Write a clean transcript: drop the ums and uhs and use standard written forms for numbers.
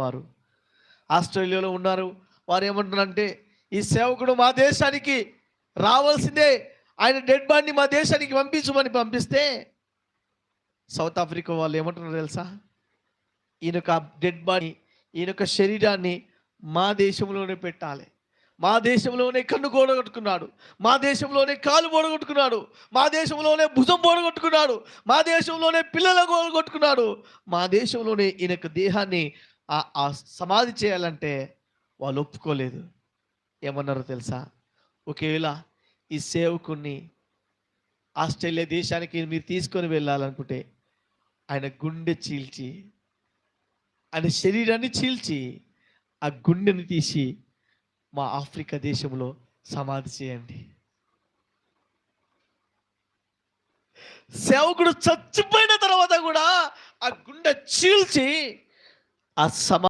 వారు ఆస్ట్రేలియాలో ఉన్నారు. వారు ఏమంటున్నారంటే, ఈ సేవకుడు మా దేశానికి రావాల్సిందే, ఆయన డెడ్ బాడీని మా దేశానికి పంపించమని పంపిస్తే సౌత్ ఆఫ్రికా వాళ్ళు ఏమంటున్నారు తెలుసా? ఈయనొక డెడ్ బాడీ, ఈయనొక శరీరాన్ని మా దేశంలోనే పెట్టాలి, మా దేశంలోనే కన్ను గోడగొట్టుకున్నాడు, మా దేశంలోనే కాలు బోడగొట్టుకున్నాడు, మా దేశంలోనే భుజం బోడగొట్టుకున్నాడు, మా దేశంలోనే పిల్లల గోడగొట్టుకున్నాడు, మా దేశంలోనే ఈయనకు దేహాన్ని ఆ సమాధి చేయాలంటే వాళ్ళు ఒప్పుకోలేదు. ఏమన్నారో తెలుసా? ఒకవేళ ఈ సేవకుణ్ణి ఆస్ట్రేలియా దేశానికి మీరు తీసుకొని వెళ్ళాలనుకుంటే ఆయన గుండె చీల్చి, ఆయన శరీరాన్ని చీల్చి, ఆ గుండెని తీసి మా ఆఫ్రికా దేశంలో సమాధి చేయండి. సేవకుడు చచ్చిపోయిన తర్వాత కూడా ఆ గుండె చీల్చి ఆ